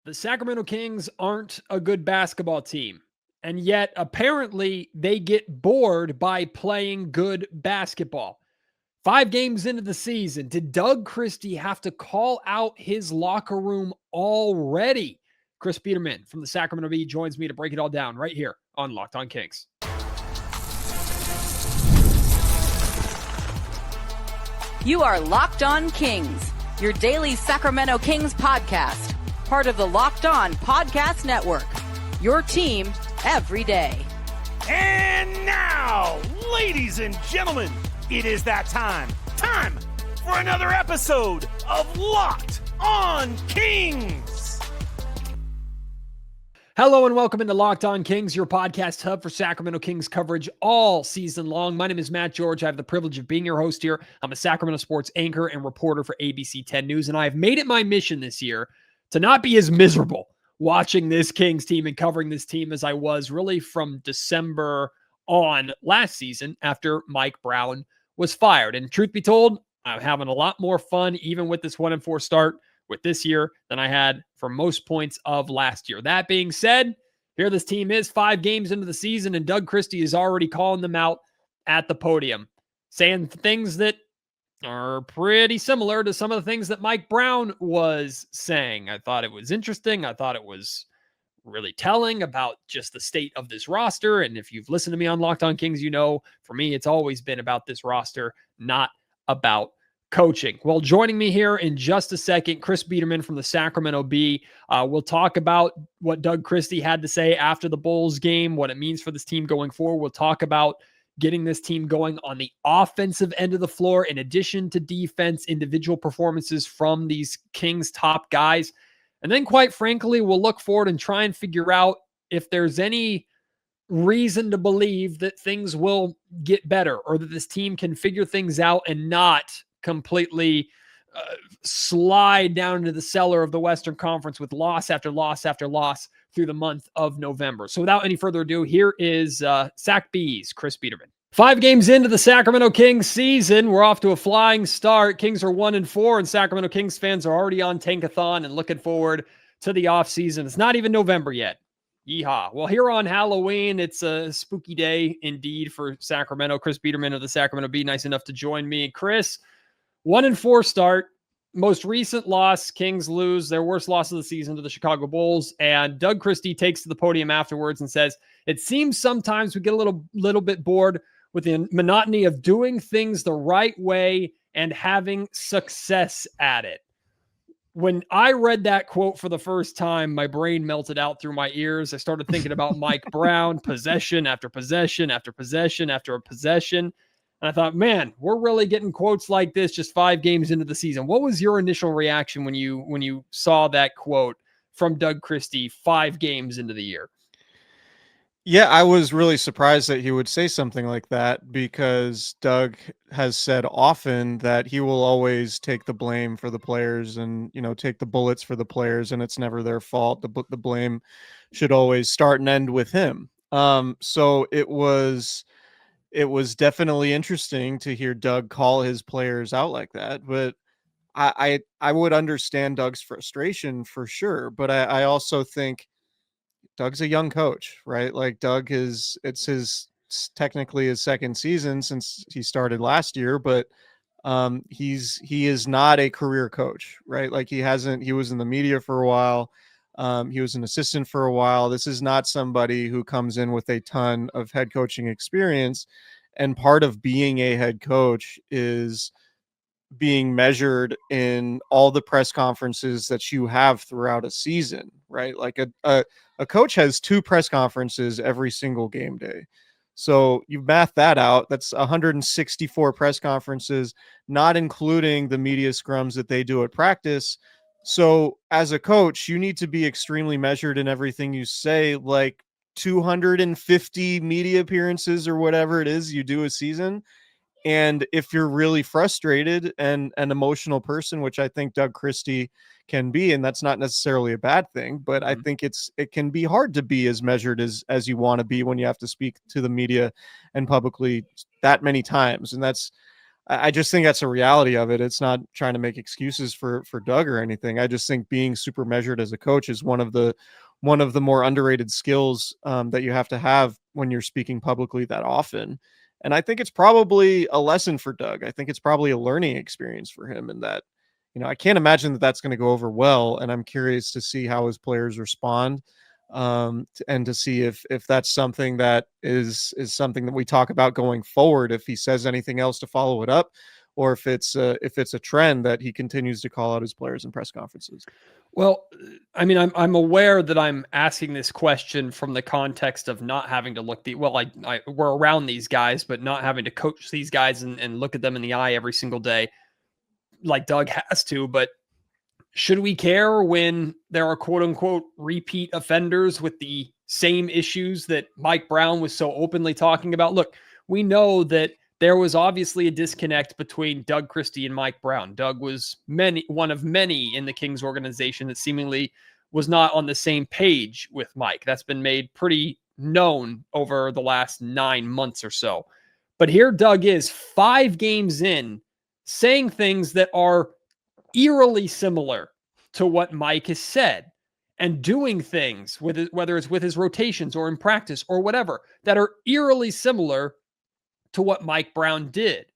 The Sacramento Kings aren't a good basketball team. And yet, apparently, they get bored by playing good basketball. 5 games into the season, did Doug Christie have to call out his locker room already? Chris Biderman from the Sacramento Bee joins me to break it all down right here on Locked On Kings. You are Locked On Kings, your daily Sacramento Kings podcast. Part of the Locked On Podcast Network, your team every day. And now, ladies and gentlemen, it is that time for another episode of Locked On Kings. Hello and welcome into Locked On Kings, your podcast hub for Sacramento Kings coverage all season long. My name is Matt George. I have the privilege of being your host here. I'm a Sacramento sports anchor and reporter for ABC 10 News, and I have made it my mission this year to not be as miserable watching this Kings team and covering this team as I was really from December on last season after Mike Brown was fired. And truth be told, I'm having a lot more fun even with this 1-4 start with this year than I had for most points of last year. That being said, here this team is 5 games into the season, and Doug Christie is already calling them out at the podium, saying things that are pretty similar to some of the things that Mike Brown was saying. I thought it was interesting. I thought it was really telling about just the state of this roster. And if you've listened to me on Locked On Kings, you know, for me, it's always been about this roster, not about coaching. Well, joining me here in just a second, Chris Biderman from the Sacramento Bee. We'll talk about what Doug Christie had to say after the Bulls game, what it means for this team going forward. We'll talk about getting this team going on the offensive end of the floor, in addition to defense, individual performances from these Kings top guys. And then, quite frankly, we'll look forward and try and figure out if there's any reason to believe that things will get better or that this team can figure things out and not completely slide down into the cellar of the Western Conference with loss after loss after loss through the month of November. So without any further ado, here is Sac Bees, Chris Biderman. 5 games into the Sacramento Kings season, we're off to a flying start. Kings are 1-4, and Sacramento Kings fans are already on Tankathon and looking forward to the offseason. It's not even November yet. Yeehaw. Well, here on Halloween, it's a spooky day indeed for Sacramento. Chris Biderman of the Sacramento Bee, nice enough to join me. Chris, 1-4 start. Most recent loss, Kings lose their worst loss of the season to the Chicago Bulls, and Doug Christie takes to the podium afterwards and says, it seems sometimes we get a little bit bored with the monotony of doing things the right way and having success at it. When I read that quote for the first time, my brain melted out through my ears. I started thinking about Mike Brown, possession after possession after possession after a possession. And I thought, man, we're really getting quotes like this just 5 games into the season. What was your initial reaction when you saw that quote from Doug Christie 5 games into the year? Yeah, I was really surprised that he would say something like that, because Doug has said often that he will always take the blame for the players and, take the bullets for the players, and it's never their fault. The blame should always start and end with him. So it was definitely interesting to hear Doug call his players out like that. But I would understand Doug's frustration for sure. But I also think Doug's a young coach, right? Like it's technically his second season since he started last year, but he is not a career coach, right? Like he was in the media for a while. He was an assistant for a while. This is not somebody who comes in with a ton of head coaching experience. And part of being a head coach is being measured in all the press conferences that you have throughout a season, right? Like a coach has 2 press conferences every single game day. So you math that out. That's 164 press conferences, not including the media scrums that they do at practice. So as a coach, you need to be extremely measured in everything you say, like 250 media appearances or whatever it is you do a season. And if you're really frustrated and an emotional person, which I think Doug Christie can be, and that's not necessarily a bad thing, but I think it can be hard to be as measured as you want to be when you have to speak to the media and publicly that many times. And I just think that's a reality of it. It's not trying to make excuses for Doug or anything. I just think being super measured as a coach is one of the more underrated skills that you have to have when you're speaking publicly that often. And I think it's probably a lesson for Doug. I think it's probably a learning experience for him, and that, I can't imagine that that's going to go over well. And I'm curious to see how his players respond, and to see if that's something that is something that we talk about going forward, if he says anything else to follow it up, or if it's a trend that he continues to call out his players in press conferences. Well, I mean, I'm aware that I'm asking this question from the context of not having to look we're around these guys, but not having to coach these guys and look at them in the eye every single day like Doug has to. But should we care when there are quote unquote repeat offenders with the same issues that Mike Brown was so openly talking about? Look, we know that there was obviously a disconnect between Doug Christie and Mike Brown. Doug was one of many in the Kings organization that seemingly was not on the same page with Mike. That's been made pretty known over the last 9 months or so. But here Doug is 5 games in, saying things that are eerily similar to what Mike has said, and doing things with it, whether it's with his rotations or in practice or whatever, that are eerily similar to what Mike Brown did.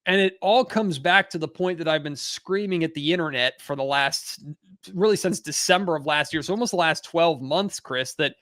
And it all comes back to the point that I've been screaming at the internet for the last, really since December of last year. So almost the last 12 months, Chris, that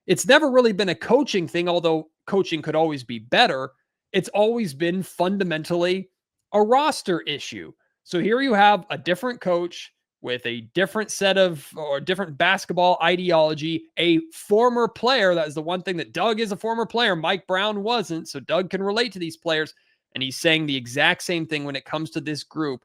it's never really been a coaching thing, although coaching could always be better. It's always been fundamentally a roster issue. So here you have a different coach with a different set of, or different basketball ideology, a former player. That is the one thing that Doug is a former player. Mike Brown wasn't. So Doug can relate to these players. And he's saying the exact same thing when it comes to this group,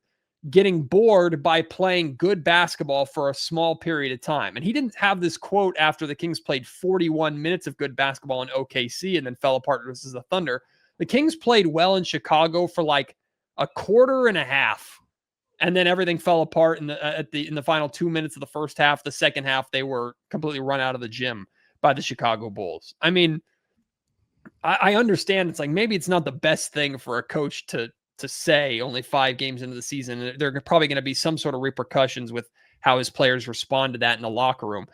getting bored by playing good basketball for a small period of time. And he didn't have this quote after the Kings played 41 minutes of good basketball in OKC and then fell apart versus the Thunder. The Kings played well in Chicago for like a quarter and a half, and then everything fell apart in the final 2 minutes of the first half. The second half, they were completely run out of the gym by the Chicago Bulls. I mean, I understand it's like maybe it's not the best thing for a coach to say only 5 games into the season. There are probably going to be some sort of repercussions with how his players respond to that in the locker room.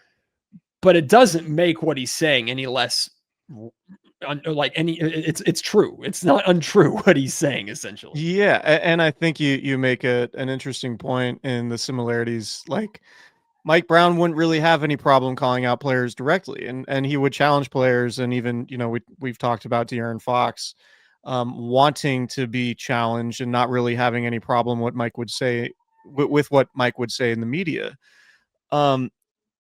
But it doesn't make what he's saying any less it's true. It's not untrue what he's saying, essentially. Yeah, and I think you make an interesting point in the similarities. Like, Mike Brown wouldn't really have any problem calling out players directly, and he would challenge players. And even, we've talked about De'Aaron Fox wanting to be challenged and not really having any problem what Mike would say with what Mike would say in the media. And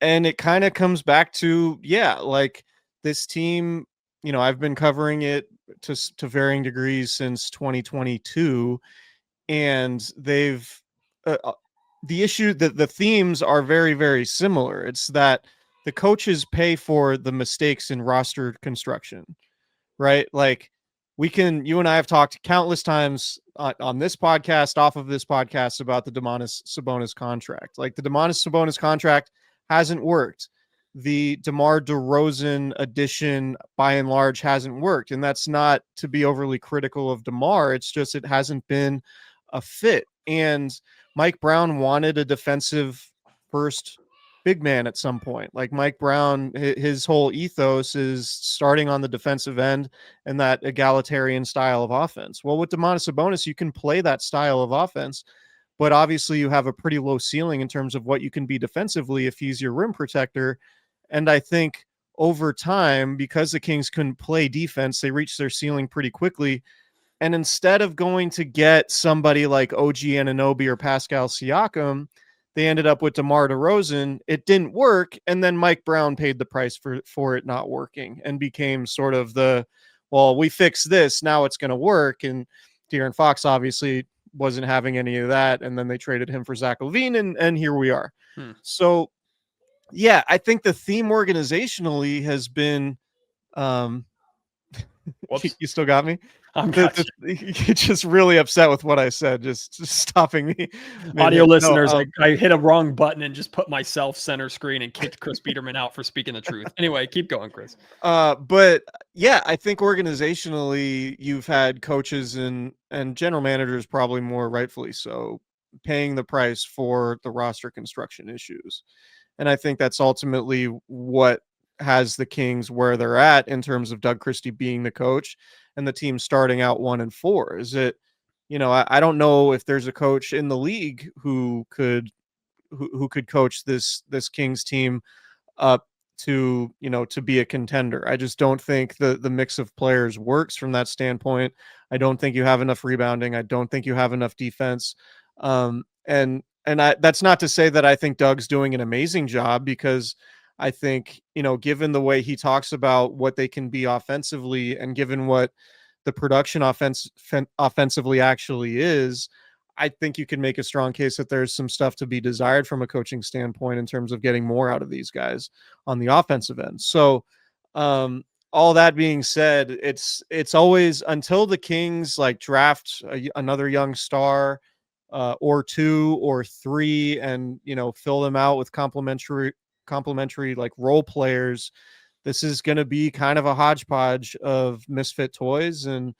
it kind of comes back to, like, this team, I've been covering it to varying degrees since 2022, and they've the issue that the themes are very, very similar. It's that the coaches pay for the mistakes in roster construction, right? Like, you and I have talked countless times on this podcast, off of this podcast, about the Domantas Sabonis contract. Like, the Domantas Sabonis contract hasn't worked. The DeMar DeRozan addition, by and large, hasn't worked. And that's not to be overly critical of DeMar. It's just it hasn't been a fit. And Mike Brown wanted a defensive first big man at some point. Like, Mike Brown, his whole ethos is starting on the defensive end and that egalitarian style of offense. Well, with Domantas Sabonis, you can play that style of offense, but obviously you have a pretty low ceiling in terms of what you can be defensively if he's your rim protector. And I think over time, because the Kings couldn't play defense, they reached their ceiling pretty quickly. And instead of going to get somebody like OG Anunoby or Pascal Siakam, they ended up with DeMar DeRozan. It didn't work. And then Mike Brown paid the price for it not working and became sort of we fixed this, now it's going to work. And De'Aaron Fox obviously wasn't having any of that. And then they traded him for Zach LaVine, and here we are. So, yeah, I think the theme organizationally has been, you still got me? I'm gotcha. You're just really upset with what I said, just stopping me. Audio listeners, No, I hit a wrong button and just put myself center screen and kicked Chris Biderman out for speaking the truth. Anyway, keep going, Chris. But yeah, I think organizationally you've had coaches and general managers, probably more rightfully so, paying the price for the roster construction issues. And I think that's ultimately what has the Kings where they're at in terms of Doug Christie being the coach and the team starting out 1-4. Is it, I don't know if there's a coach in the league who could coach this Kings team up to be a contender. I just don't think the mix of players works from that standpoint. I don't think you have enough rebounding. I don't think you have enough defense. That's not to say that I think Doug's doing an amazing job, because I think, given the way he talks about what they can be offensively and given what the production offensively actually is, I think you can make a strong case that there's some stuff to be desired from a coaching standpoint in terms of getting more out of these guys on the offensive end. So, all that being said, it's always, until the Kings draft another young star, or 2 or 3, and fill them out with complementary role players, this is going to be kind of a hodgepodge of misfit toys, and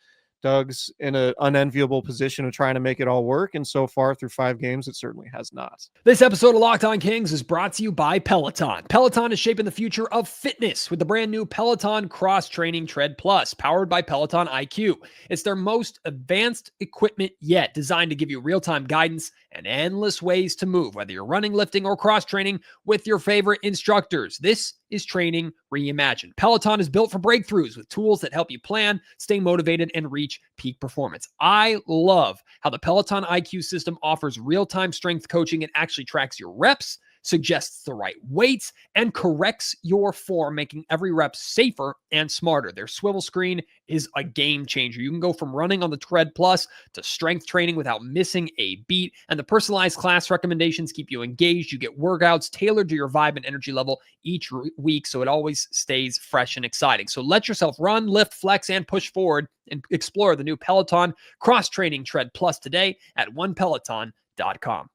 Doug's in an unenviable position of trying to make it all work. And so far through 5 games, it certainly has not. This episode of Locked On Kings is brought to you by Peloton. Peloton is shaping the future of fitness with the brand new Peloton Cross Training Tread Plus, powered by Peloton IQ. It's their most advanced equipment yet, designed to give you real-time guidance and endless ways to move, whether you're running, lifting, or cross-training with your favorite instructors. This is training reimagined. Peloton is built for breakthroughs with tools that help you plan, stay motivated, and reach peak performance. I love how the Peloton IQ system offers real-time strength coaching. It actually tracks your reps, suggests the right weights, and corrects your form, making every rep safer and smarter. Their swivel screen is a game changer. You can go from running on the Tread Plus to strength training without missing a beat. And the personalized class recommendations keep you engaged. You get workouts tailored to your vibe and energy level each week, so it always stays fresh and exciting. So let yourself run, lift, flex, and push forward, and explore the new Peloton Cross Training Tread Plus today at onepeloton.com.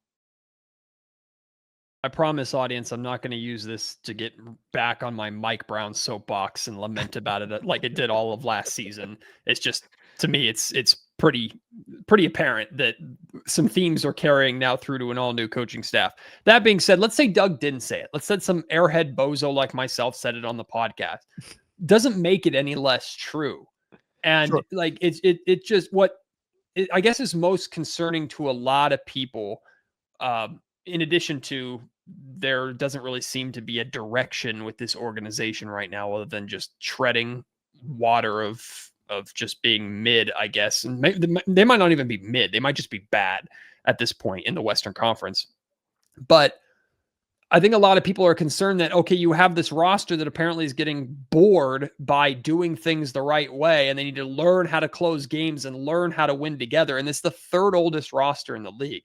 I promise, audience, I'm not going to use this to get back on my Mike Brown soapbox and lament about it like it did all of last season. It's just, to me, it's pretty apparent that some themes are carrying now through to an all-new coaching staff. That being said, let's say Doug didn't say it. Let's say some airhead bozo like myself said it on the podcast. Doesn't make it any less true. And Sure. It just, I guess is most concerning to a lot of people, in addition to there doesn't really seem to be a direction with this organization right now, other than just treading water of just being mid, I guess. And they might not even be mid. They might just be bad at this point in the Western Conference. But I think a lot of people are concerned that, okay, you have this roster that apparently is getting bored by doing things the right way, and they need to learn how to close games and learn how to win together. And it's the third oldest roster in the league.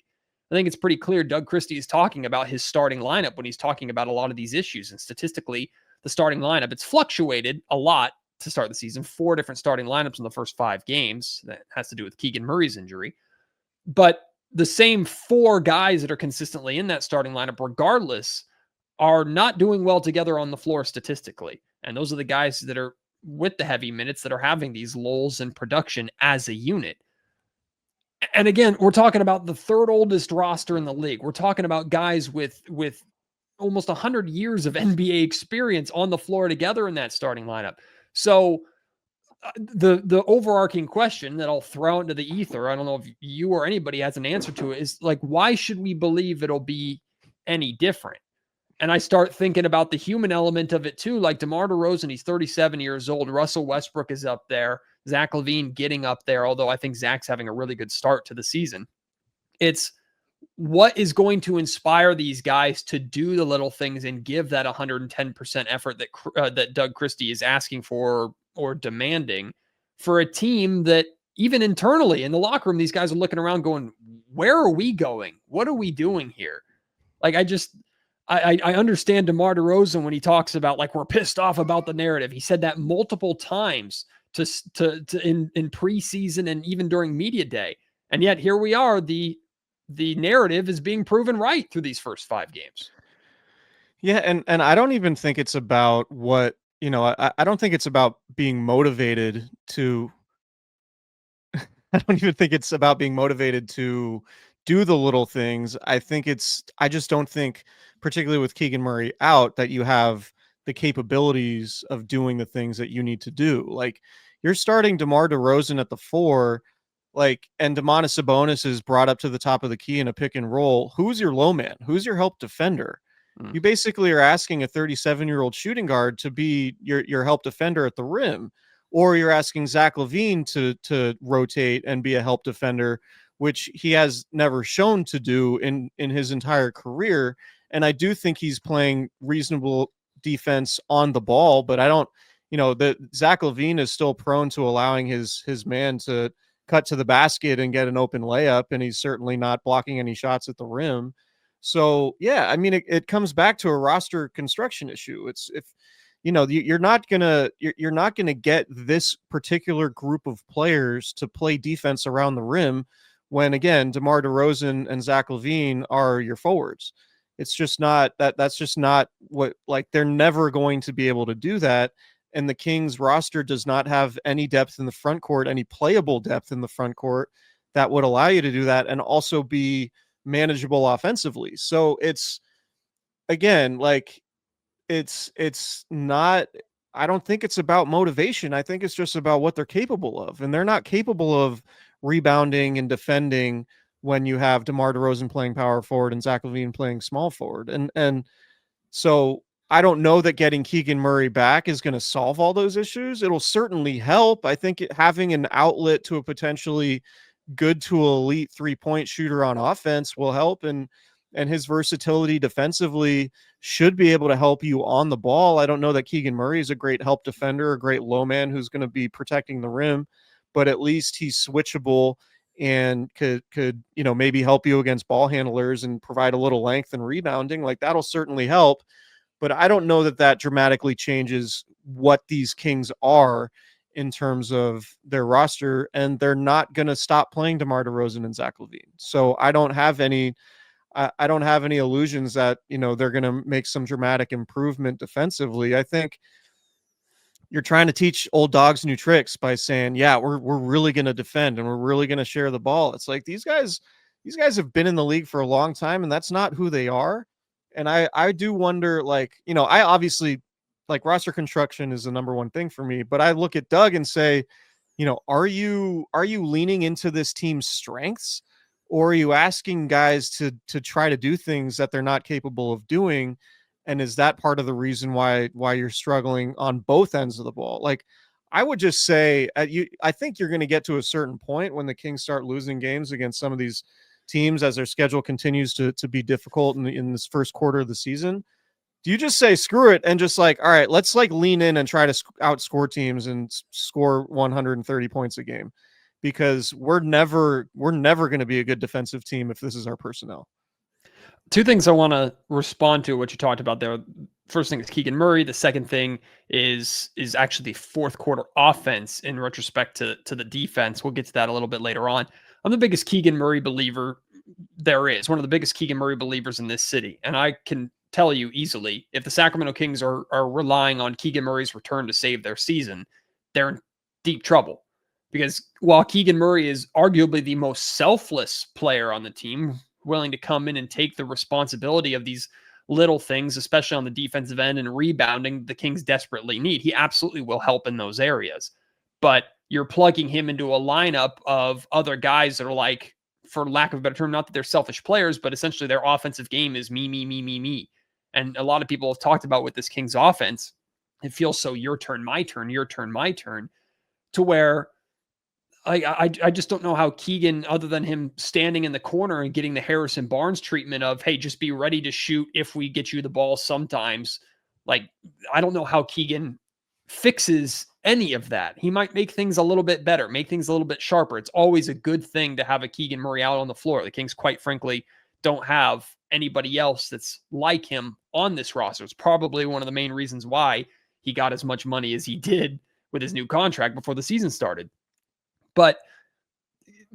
I think it's pretty clear Doug Christie is talking about his starting lineup when he's talking about a lot of these issues. And statistically, the starting lineup, it's fluctuated a lot to start the season. 4 different starting lineups in the first 5 games. That has to do with Keegan Murray's injury. But the same 4 guys that are consistently in that starting lineup, regardless, are not doing well together on the floor statistically. And those are the guys that are with the heavy minutes that are having these lulls in production as a unit. And again, we're talking about the third oldest roster in the league. We're talking about guys with almost 100 years of NBA experience on the floor together in that starting lineup. So the overarching question that I'll throw into the ether, I don't know if you or anybody has an answer to it, is why should we believe it'll be any different? And I start thinking about the human element of it too. Like DeMar DeRozan, he's 37 years old. Russell Westbrook is up there. Zach LaVine getting up there, although I think Zach's having a really good start to the season. It's what is going to inspire these guys to do the little things and give that 110% effort that Doug Christie is asking for or demanding for a team that even internally in the locker room, these guys are looking around going, where are we going? What are we doing here? I understand DeMar DeRozan when he talks about we're pissed off about the narrative. He said that multiple times in preseason and even during media day. And yet here we are, the narrative is being proven right through these first 5 games. Yeah, and I don't even think it's about what, I don't think it's about being motivated to I don't even think it's about being motivated to do the little things. I just don't think, particularly with Keegan Murray out, that you have the capabilities of doing the things that you need to do. Like, you're starting DeMar DeRozan at the 4, and Domantas Sabonis is brought up to the top of the key in a pick and roll. Who's your low man? Who's your help defender? You basically are asking a 37-year-old shooting guard to be your help defender at the rim, or you're asking Zach LaVine to rotate and be a help defender, which he has never shown to do in his entire career. And I do think he's playing reasonable defense on the ball, but I don't, that Zach LaVine is still prone to allowing his man to cut to the basket and get an open layup, and he's certainly not blocking any shots at the rim. So yeah, I mean, it comes back to a roster construction issue. It's if you're not gonna get this particular group of players to play defense around the rim when, again, DeMar DeRozan and Zach LaVine are your forwards. It's just not that's just not what, they're never going to be able to do that. And the Kings roster does not have any depth in the front court, any playable depth in the front court that would allow you to do that and also be manageable offensively. So it's, again, it's not, I don't think it's about motivation. I think it's just about what they're capable of. And they're not capable of rebounding and defending when you have DeMar DeRozan playing power forward and Zach LaVine playing small forward. And so I don't know that getting Keegan Murray back is going to solve all those issues. It'll certainly help. I think having an outlet to a potentially good to elite 3-point shooter on offense will help, and his versatility defensively should be able to help you on the ball. I don't know that Keegan Murray is a great help defender, a great low man who's going to be protecting the rim, but at least he's switchable and could maybe help you against ball handlers and provide a little length and rebounding. That'll certainly help, but I don't know that dramatically changes what these Kings are in terms of their roster, and they're not going to stop playing DeMar DeRozan and Zach LaVine. So I don't have any illusions that, they're going to make some dramatic improvement defensively. I think you're trying to teach old dogs new tricks by saying, yeah, we're really going to defend and we're really going to share the ball. It's like, these guys have been in the league for a long time, and that's not who they are. And I do wonder, I obviously, roster construction is the number one thing for me, but I look at Doug and say, are you leaning into this team's strengths, or are you asking guys to try to do things that they're not capable of doing? And is that part of the reason why you're struggling on both ends of the ball? I would just say, I think you're going to get to a certain point when the Kings start losing games against some of these teams as their schedule continues to be difficult in this first quarter of the season. Do you just say screw it and just all right, let's lean in and try to outscore teams and score 130 points a game? Because we're never going to be a good defensive team if this is our personnel. Two things I want to respond to what you talked about there. First thing is Keegan Murray. The second thing is actually the fourth quarter offense in retrospect to the defense. We'll get to that a little bit later on. I'm the biggest Keegan Murray believer there is, one of the biggest Keegan Murray believers in this city. And I can tell you easily, if the Sacramento Kings are relying on Keegan Murray's return to save their season, they're in deep trouble. Because while Keegan Murray is arguably the most selfless player on the team, willing to come in and take the responsibility of these little things, especially on the defensive end and rebounding, the Kings desperately need. He absolutely will help in those areas. But you're plugging him into a lineup of other guys that are for lack of a better term, not that they're selfish players, but essentially their offensive game is me, me, me, me, me. And a lot of people have talked about with this Kings offense, it feels so your turn, my turn, your turn, my turn, to where I just don't know how Keegan, other than him standing in the corner and getting the Harrison Barnes treatment of, hey, just be ready to shoot if we get you the ball sometimes. I don't know how Keegan fixes any of that. He might make things a little bit better, make things a little bit sharper. It's always a good thing to have a Keegan Murray out on the floor. The Kings, quite frankly, don't have anybody else that's like him on this roster. It's probably one of the main reasons why he got as much money as he did with his new contract before the season started. But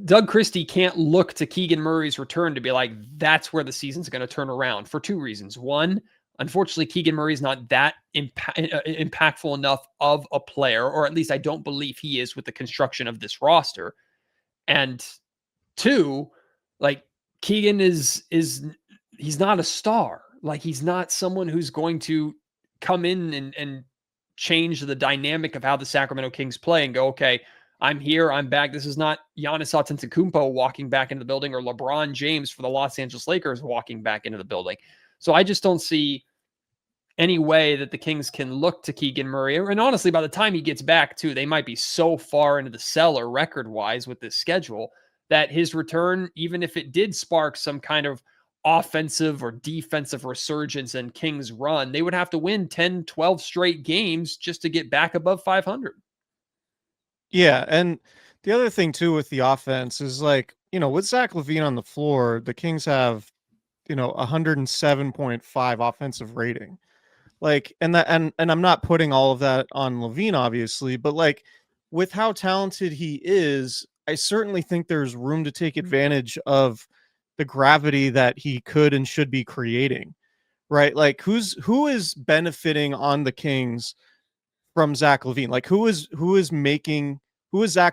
Doug Christie can't look to Keegan Murray's return to be like, that's where the season's going to turn around for two reasons. One, unfortunately, Keegan Murray's not that impactful enough of a player, or at least I don't believe he is with the construction of this roster. And two, like Keegan is he's not a star. Like he's not someone who's going to come in and change the dynamic of how the Sacramento Kings play and go, okay, I'm here, I'm back. This is not Giannis Antetokounmpo walking back into the building or LeBron James for the Los Angeles Lakers walking back into the building. So I just don't see any way that the Kings can look to Keegan Murray. And honestly, by the time he gets back too, they might be so far into the cellar record-wise with this schedule that his return, even if it did spark some kind of offensive or defensive resurgence and Kings run, they would have to win 10, 12 straight games just to get back above 500. Yeah, and the other thing too with the offense is like, with Zach LaVine on the floor, the Kings have, 107.5 offensive rating. Like, and I'm not putting all of that on LaVine, obviously, but like with how talented he is, I certainly think there's room to take advantage of the gravity that he could and should be creating, right? Like who is benefiting on the Kings from Zach LaVine? Like who is Zach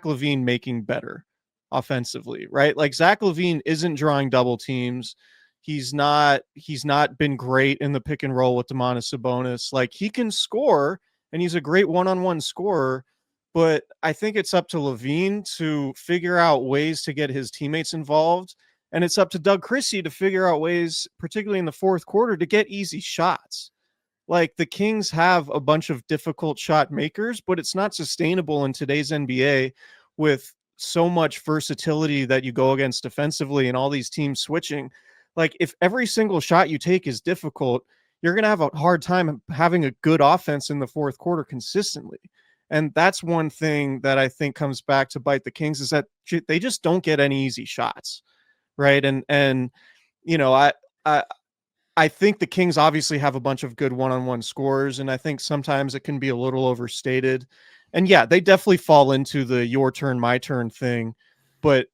LaVine making better offensively, right? Like Zach LaVine isn't drawing double teams. He's not been great in the pick and roll with Domantas Sabonis. Like he can score and he's a great one-on-one scorer, but I think it's up to LaVine to figure out ways to get his teammates involved. And it's up to Doug Christie to figure out ways, particularly in the fourth quarter, to get easy shots. Like the Kings have a bunch of difficult shot makers, but it's not sustainable in today's NBA with so much versatility that you go against defensively and all these teams switching. Like if every single shot you take is difficult, you're going to have a hard time having a good offense in the fourth quarter consistently. And that's one thing that I think comes back to bite the Kings is that they just don't get any easy shots. Right. And I think the Kings obviously have a bunch of good one-on-one scorers, and I think sometimes it can be a little overstated. And yeah, they definitely fall into the your turn, my turn thing. But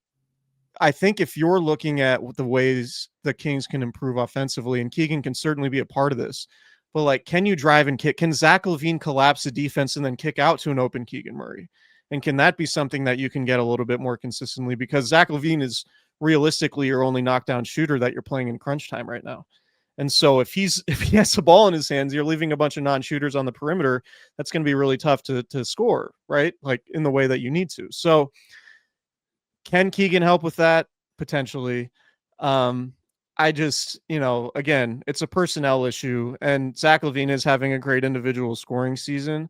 I think if you're looking at the ways the Kings can improve offensively, and Keegan can certainly be a part of this, but like, can you drive and kick? Can Zach LaVine collapse the defense and then kick out to an open Keegan Murray? And can that be something that you can get a little bit more consistently? Because Zach LaVine is realistically your only knockdown shooter that you're playing in crunch time right now. And so if he has the ball in his hands, you're leaving a bunch of non-shooters on the perimeter. That's going to be really tough to score, right? Like in the way that you need to. So can Keegan help with that? Potentially. I just, again, it's a personnel issue, and Zach LaVine is having a great individual scoring season.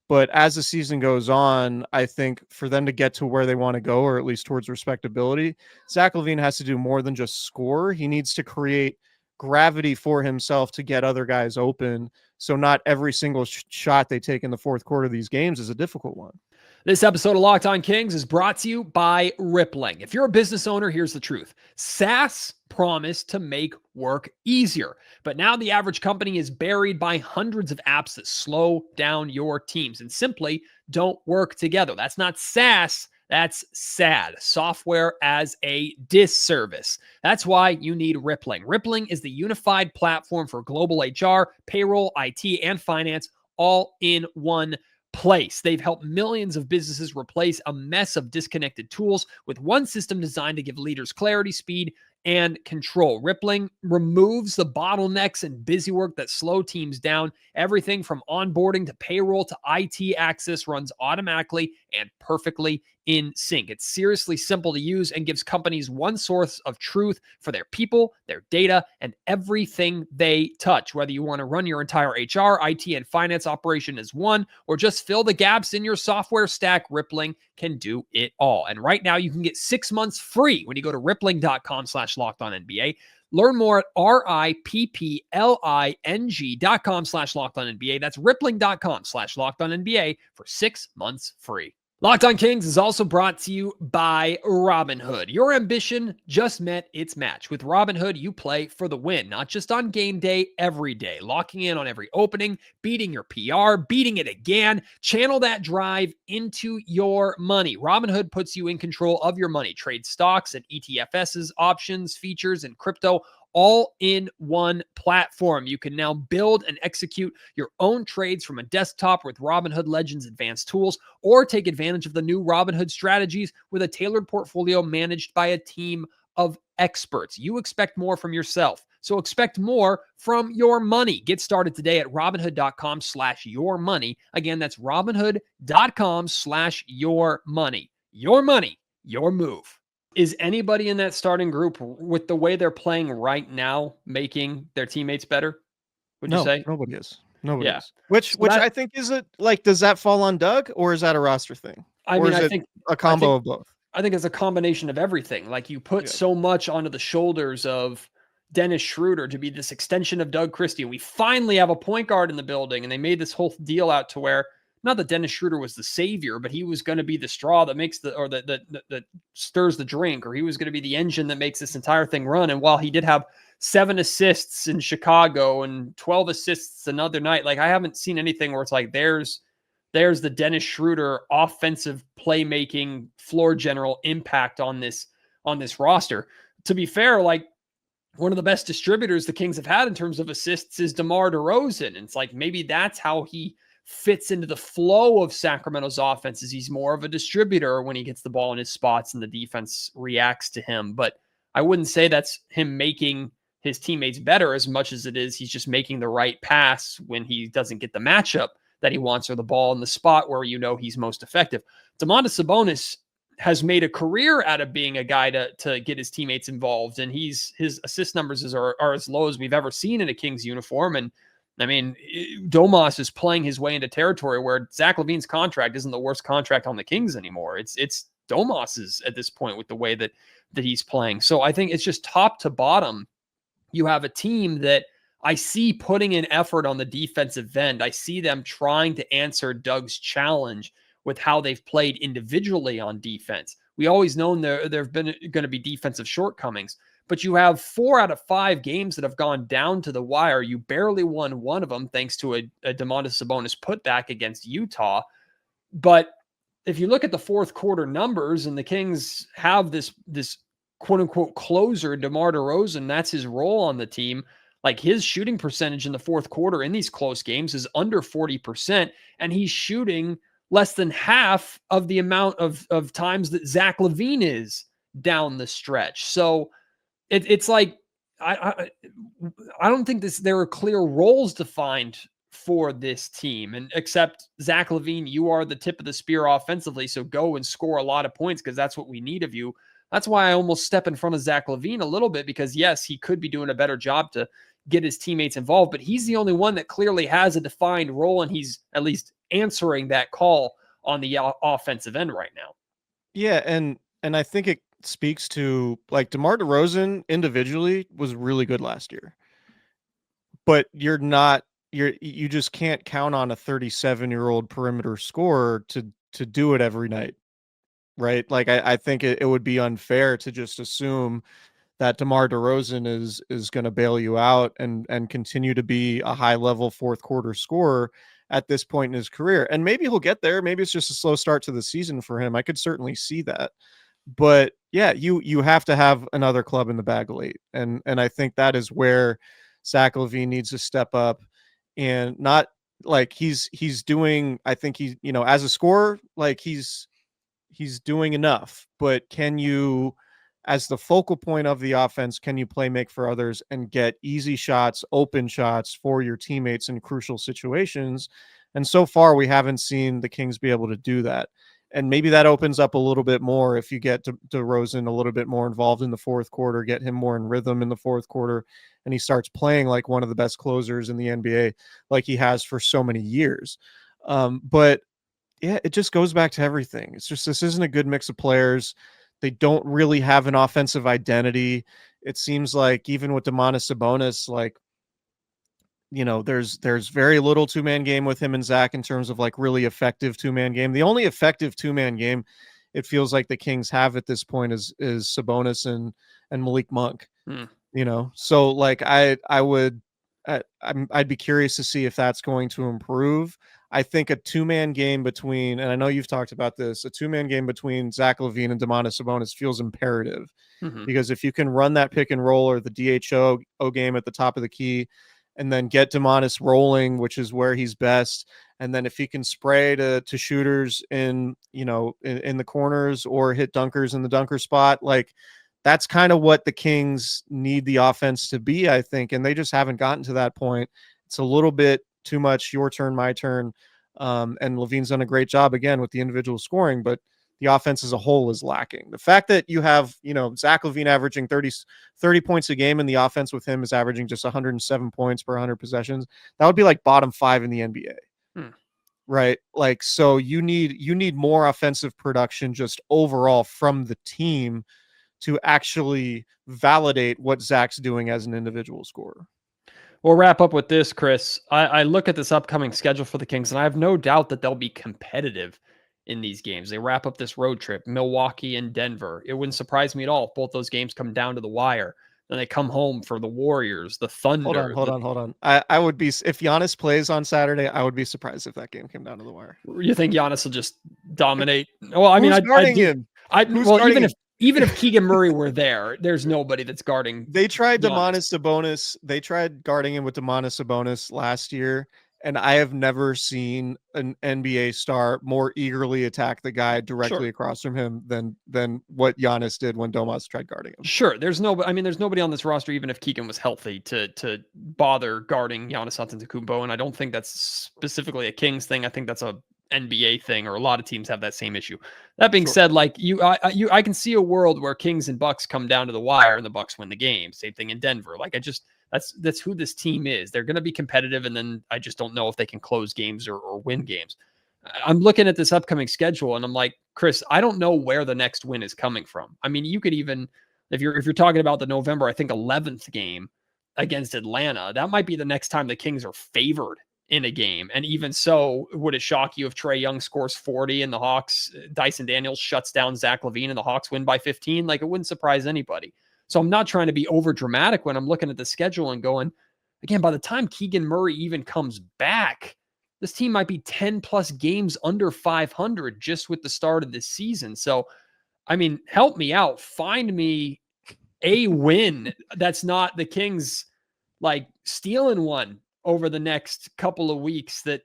But as the season goes on, I think for them to get to where they want to go, or at least towards respectability, Zach LaVine has to do more than just score. He needs to create gravity for himself to get other guys open. So not every single shot they take in the fourth quarter of these games is a difficult one. This episode of Locked On Kings is brought to you by Rippling. If you're a business owner, here's the truth. SaaS promised to make work easier, but now the average company is buried by hundreds of apps that slow down your teams and simply don't work together. That's not SaaS. That's SAD, software as a disservice. That's why you need Rippling. Rippling is the unified platform for global HR, payroll, IT, and finance all in one place. They've helped millions of businesses replace a mess of disconnected tools with one system designed to give leaders clarity, speed, and control. Rippling removes the bottlenecks and busy work that slow teams down. Everything from onboarding to payroll to IT access runs automatically and perfectly in sync. It's seriously simple to use and gives companies one source of truth for their people, their data, and everything they touch. Whether you want to run your entire HR, IT, and finance operation as one, or just fill the gaps in your software stack, Rippling can do it all. And right now you can get 6 months free when you go to rippling.com/lockedonnba. Learn more at rippling.com/lockedonnba. That's rippling.com/lockedonnba for 6 months free. Locked On Kings is also brought to you by Robinhood. Your ambition just met its match. With Robinhood, you play for the win, not just on game day, every day. Locking in on every opening, beating your PR, beating it again. Channel that drive into your money. Robinhood puts you in control of your money. Trade stocks and ETFs, options, features, and crypto all in one platform. You can now build and execute your own trades from a desktop with Robinhood Legends advanced tools, or take advantage of the new Robinhood Strategies with a tailored portfolio managed by a team of experts. You expect more from yourself, so expect more from your money. Get started today at Robinhood.com/yourmoney. Again, that's Robinhood.com/yourmoney. Your money, your move. Is anybody in that starting group, with the way they're playing right now, making their teammates better? Would you say? Nobody is. Nobody Yeah. is. Which I think is it like, does that fall on Doug, or is that a roster thing? I Or mean, is I it think a combo of both? I think it's a combination of everything. Like, you put so much onto the shoulders of Dennis Schroeder to be this extension of Doug Christie. We finally have a point guard in the building, and they made this whole deal out to where, not that Dennis Schroeder was the savior, but he was going to be the straw that makes that stirs the drink, or he was going to be the engine that makes this entire thing run. And while he did have 7 assists in Chicago and 12 assists another night, like, I haven't seen anything where it's like there's the Dennis Schroeder offensive playmaking floor general impact on this roster. To be fair, like, one of the best distributors the Kings have had in terms of assists is DeMar DeRozan. And it's like, maybe that's how he fits into the flow of Sacramento's offense, is he's more of a distributor when he gets the ball in his spots and the defense reacts to him. But I wouldn't say that's him making his teammates better as much as it is he's just making the right pass when he doesn't get the matchup that he wants, or the ball in the spot where he's most effective. Domantas Sabonis has made a career out of being a guy to get his teammates involved, and his assist numbers are as low as we've ever seen in a Kings uniform. And I mean, Domas is playing his way into territory where Zach LaVine's contract isn't the worst contract on the Kings anymore. It's Domas's at this point with the way that he's playing. So I think it's just top to bottom. You have a team that I see putting in effort on the defensive end. I see them trying to answer Doug's challenge with how they've played individually on defense. We always known there have been going to be defensive shortcomings, but you have 4 out of 5 games that have gone down to the wire. You barely won one of them thanks to a Domantas Sabonis putback against Utah. But if you look at the fourth quarter numbers, and the Kings have this quote unquote closer, DeMar DeRozan, that's his role on the team. Like, his shooting percentage in the fourth quarter in these close games is under 40%, and he's shooting less than half of the amount of times that Zach LaVine is down the stretch. So it's like, I don't think there are clear roles defined for this team, and except Zach LaVine, you are the tip of the spear offensively, so go and score a lot of points because that's what we need of you. That's why I almost step in front of Zach LaVine a little bit, because yes, he could be doing a better job to get his teammates involved, but he's the only one that clearly has a defined role, and he's at least answering that call on the offensive end right now. Yeah, and I think it speaks to, like, DeMar DeRozan individually was really good last year, but you just can't count on a 37-year-old perimeter scorer to do it every night, right? Like, I think it would be unfair to just assume that DeMar DeRozan is going to bail you out and continue to be a high-level fourth quarter scorer at this point in his career. And maybe he'll get there. Maybe it's just a slow start to the season for him. I could certainly see that. But yeah, you have to have another club in the bag late. And I think that is where Zach LaVine needs to step up, and not like he's doing, I think he, as a scorer, like he's doing enough, but can you, as the focal point of the offense, can you play make for others and get easy shots, open shots for your teammates in crucial situations? And so far, we haven't seen the Kings be able to do that. And maybe that opens up a little bit more if you get DeRozan a little bit more involved in the fourth quarter, get him more in rhythm in the fourth quarter, and he starts playing like one of the best closers in the NBA, like he has for so many years. But yeah, it just goes back to everything. It's just, this isn't a good mix of players. They don't really have an offensive identity. It seems like even with Domantas Sabonis, like, there's very little two-man game with him and Zach in terms of like really effective two-man game. The only effective two-man game it feels like the Kings have at this point is Sabonis and Malik Monk. So like I'd be curious to see if that's going to improve. I think a two-man game between, and I know you've talked about this, a two-man game between Zach LaVine and Domantas Sabonis feels imperative, because if you can run that pick and roll or the DHO game at the top of the key and then get Domantas rolling, which is where he's best, and then if he can spray to shooters in the corners or hit dunkers in the dunker spot, like that's kind of what the Kings need the offense to be, I think. And they just haven't gotten to that point. It's a little bit too much your turn, my turn. And Levine's done a great job again with the individual scoring, but the offense as a whole is lacking. The fact that you have, Zach LaVine averaging 30 points a game, and the offense with him is averaging just 107 points per 100 possessions, that would be like bottom 5 in the NBA. Right? Like, so you need more offensive production just overall from the team to actually validate what Zach's doing as an individual scorer. We'll wrap up with this, Chris. I look at this upcoming schedule for the Kings, and I have no doubt that they'll be competitive in these games. They wrap up this road trip, Milwaukee and Denver. It wouldn't surprise me at all if both those games come down to the wire. Then they come home for the Warriors, the Thunder. Hold on. I would be, if Giannis plays on Saturday, I would be surprised if that game came down to the wire. You think Giannis will just dominate? Well, I mean, even if Keegan Murray were there, there's nobody that's guarding. They tried Domantas Sabonis. They tried guarding him with Domantas Sabonis last year, and I have never seen an NBA star more eagerly attack the guy directly across from him than what Giannis did when Domas tried guarding him. Sure, there's nobody on this roster, even if Keegan was healthy, to bother guarding Giannis Antetokounmpo, and I don't think that's specifically a Kings thing. I think that's a NBA thing, or a lot of teams have that same issue. That being said, like I can see a world where Kings and Bucks come down to the wire and the Bucks win the game. Same thing in Denver. Like that's who this team is. They're going to be competitive, and then I just don't know if they can close games or win games. I'm looking at this upcoming schedule, and I'm like, Chris, I don't know where the next win is coming from. I mean, you could even, if you're talking about the November, I think 11th game against Atlanta, that might be the next time the Kings are favored in a game. And even so, would it shock you if Trae Young scores 40 and the Hawks, Dyson Daniels shuts down Zach LaVine and the Hawks win by 15? Like, it wouldn't surprise anybody. So I'm not trying to be over dramatic when I'm looking at the schedule and going, again, by the time Keegan Murray even comes back, this team might be 10 plus games under 500 just with the start of this season. So, I mean, help me out. Find me a win that's not the Kings like stealing one over the next couple of weeks that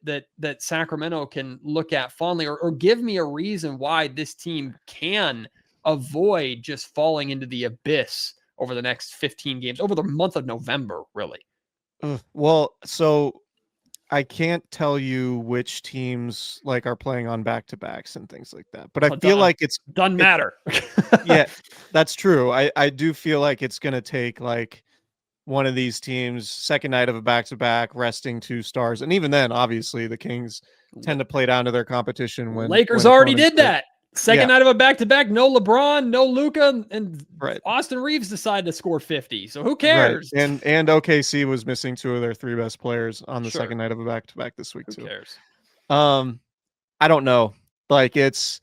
Sacramento can look at fondly, or give me a reason why this team can avoid just falling into the abyss over the next 15 games, over the month of November, really. Well, so I can't tell you which teams like are playing on back-to-backs and things like that, but I feel like it doesn't matter. Yeah, that's true. I do feel like it's going to take like one of these teams second night of a back-to-back resting 2 stars. And even then, obviously the Kings tend to play down to their competition when Lakers already did that. Second night of a back-to-back, no LeBron, no Luka, and Austin Reeves decided to score 50. So who cares? Right. And OKC was missing 2 of their 3 best players on the second night of a back-to-back this week too. Who cares? I don't know. Like, it's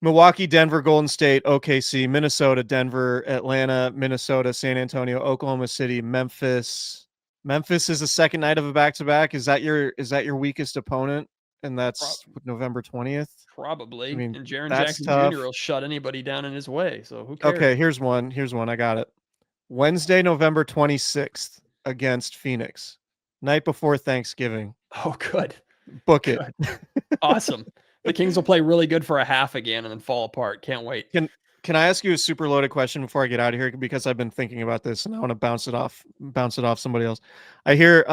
Milwaukee, Denver, Golden State, OKC, Minnesota, Denver, Atlanta, Minnesota, San Antonio, Oklahoma City, Memphis. Memphis is the second night of a back-to-back. Is that your weakest opponent? And that's November 20th? Probably. I mean, and Jaren that's Jackson tough. Jr. will shut anybody down in his way. So who cares? Okay, here's one. I got it. Wednesday, November 26th against Phoenix. Night before Thanksgiving. Oh, good. Book it. Awesome. The Kings will play really good for a half again and then fall apart. Can't wait. Can I ask you a super loaded question before I get out of here? Because I've been thinking about this and I want to bounce it off somebody else. I hear,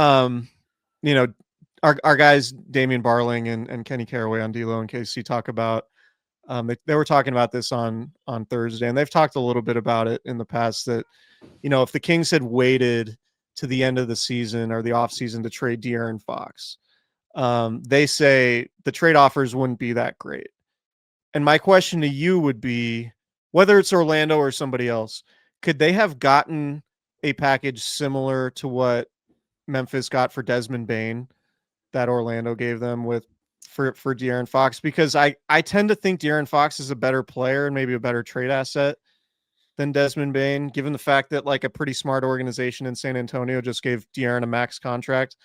our guys, Damian Barling and Kenny Caraway on D-Lo and KC talk about, they were talking about this on Thursday, and they've talked a little bit about it in the past that, if the Kings had waited to the end of the season or the offseason to trade De'Aaron Fox, they say the trade offers wouldn't be that great. And my question to you would be, whether it's Orlando or somebody else, could they have gotten a package similar to what Memphis got for Desmond Bane that Orlando gave them for De'Aaron Fox, because I tend to think De'Aaron Fox is a better player and maybe a better trade asset than Desmond Bane, given the fact that like a pretty smart organization in San Antonio just gave De'Aaron a max contract.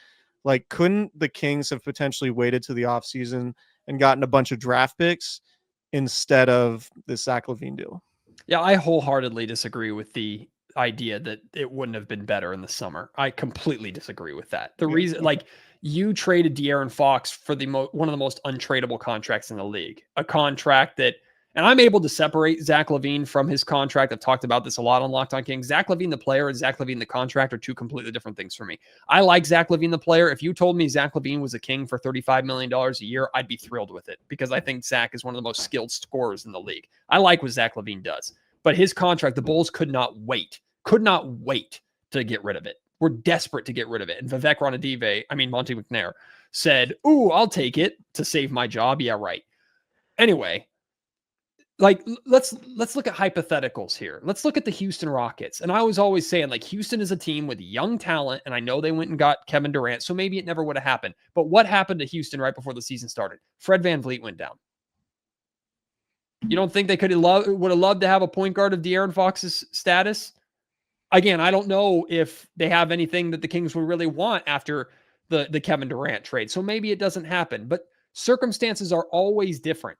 Like, couldn't the Kings have potentially waited to the offseason and gotten a bunch of draft picks instead of the Zach LaVine deal? Yeah, I wholeheartedly disagree with the idea that it wouldn't have been better in the summer. I completely disagree with that. The reason, like, you traded De'Aaron Fox for one of the most untradeable contracts in the league, a contract that, and I'm able to separate Zach LaVine from his contract. I've talked about this a lot on Locked On Kings. Zach LaVine, the player, and Zach LaVine, the contract, are two completely different things for me. I like Zach LaVine, the player. If you told me Zach LaVine was a King for $35 million a year, I'd be thrilled with it, because I think Zach is one of the most skilled scorers in the league. I like what Zach LaVine does. But his contract, the Bulls could not wait to get rid of it. We're desperate to get rid of it. And Vivek Monty McNair said, "Ooh, I'll take it to save my job." Yeah, right. Anyway, like, let's look at hypotheticals here. Let's look at the Houston Rockets. And I was always saying, like, Houston is a team with young talent, and I know they went and got Kevin Durant, so maybe it never would have happened. But what happened to Houston right before the season started? Fred VanVleet went down. You don't think they would have loved to have a point guard of De'Aaron Fox's status? Again, I don't know if they have anything that the Kings would really want after the Kevin Durant trade. So maybe it doesn't happen, but circumstances are always different.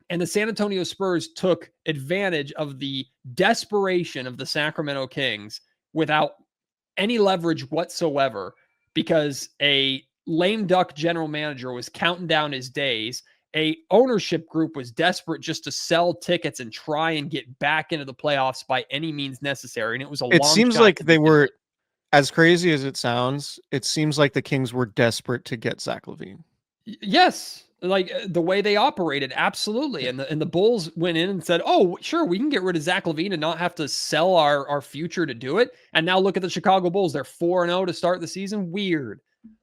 And the San Antonio Spurs took advantage of the desperation of the Sacramento Kings without any leverage whatsoever, because a lame duck general manager was counting down his days. A ownership group was desperate just to sell tickets and try and get back into the playoffs by any means necessary. And it was It seems like they were, as crazy as it sounds, it seems like the Kings were desperate to get Zach LaVine. Yes. Like, the way they operated. Absolutely. And the Bulls went in and said, "Oh, sure, we can get rid of Zach LaVine and not have to sell our future to do it." And now look at the Chicago Bulls. They're 4-0 to start the season. Weird.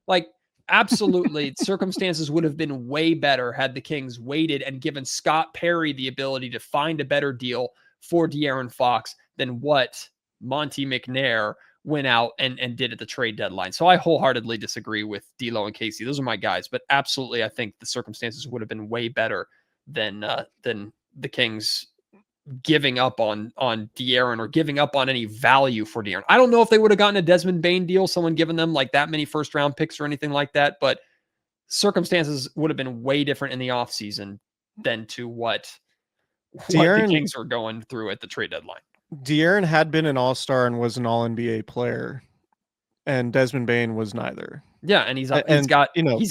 Like, absolutely, circumstances would have been way better had the Kings waited and given Scott Perry the ability to find a better deal for De'Aaron Fox than what Monty McNair went out and did at the trade deadline. So I wholeheartedly disagree with D'Lo and Casey. Those are my guys, but absolutely, I think the circumstances would have been way better than the Kings giving up on De'Aaron or giving up on any value for De'Aaron. I don't know if they would have gotten a Desmond Bane deal, someone giving them like that many first round picks or anything like that, but circumstances would have been way different in the offseason than to what the Kings were going through at the trade deadline. De'Aaron had been an all-star and was an all-NBA player, and Desmond Bane was neither. Yeah, and he's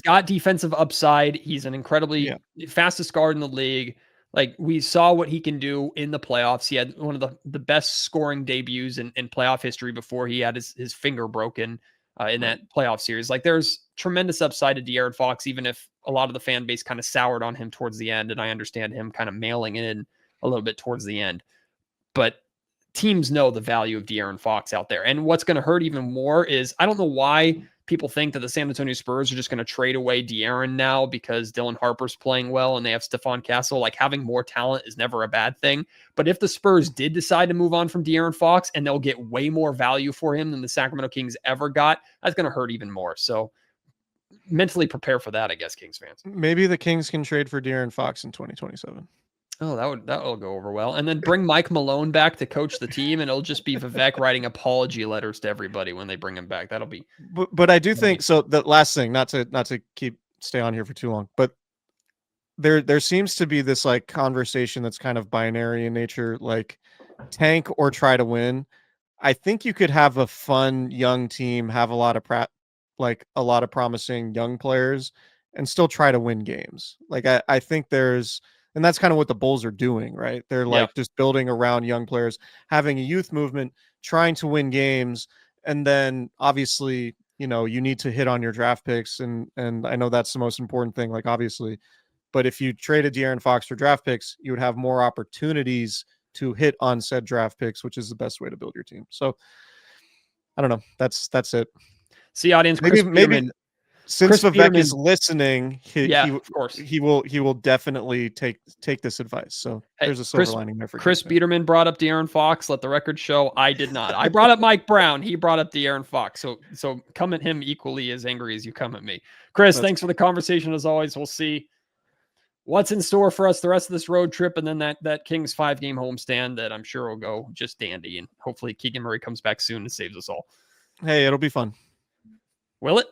got defensive upside. He's an incredibly fastest guard in the league. Like, we saw what he can do in the playoffs. He had one of the best scoring debuts in playoff history before he had his finger broken in that playoff series. Like, there's tremendous upside to De'Aaron Fox, even if a lot of the fan base kind of soured on him towards the end. And I understand him kind of mailing in a little bit towards the end. But teams know the value of De'Aaron Fox out there. And what's going to hurt even more is, I don't know why people think that the San Antonio Spurs are just going to trade away De'Aaron now because Dylan Harper's playing well and they have Stephon Castle. Like, having more talent is never a bad thing. But if the Spurs did decide to move on from De'Aaron Fox and they'll get way more value for him than the Sacramento Kings ever got, that's going to hurt even more. So mentally prepare for that, I guess, Kings fans. Maybe the Kings can trade for De'Aaron Fox in 2027. Oh, that'll go over well. And then bring Mike Malone back to coach the team, and it'll just be Vivek writing apology letters to everybody when they bring him back. That'll be. But I do think so. The last thing, not to stay on here for too long, but there seems to be this like conversation that's kind of binary in nature, like tank or try to win. I think you could have a fun young team, have a lot of promising young players, and still try to win games. Like, I think there's. And that's kind of what the Bulls are doing, right? They're like just building around young players, having a youth movement, trying to win games. And then obviously, you need to hit on your draft picks. And I know that's the most important thing, like, obviously. But if you traded De'Aaron Fox for draft picks, you would have more opportunities to hit on said draft picks, which is the best way to build your team. So I don't know. That's it. See, audience, maybe Since Chris Vivek is Biderman- listening, of course. he will definitely take this advice. So Hey, there's a silver lining there for Chris James. Biderman brought up De'Aaron Fox. Let the record show I did not. I brought up Mike Brown. He brought up De'Aaron Fox. So come at him equally as angry as you come at me. Chris, thanks for the conversation as always. We'll see what's in store for us the rest of this road trip, and then that Kings 5-game homestand that I'm sure will go just dandy. And hopefully Keegan Murray comes back soon and saves us all. Hey, it'll be fun. Will it?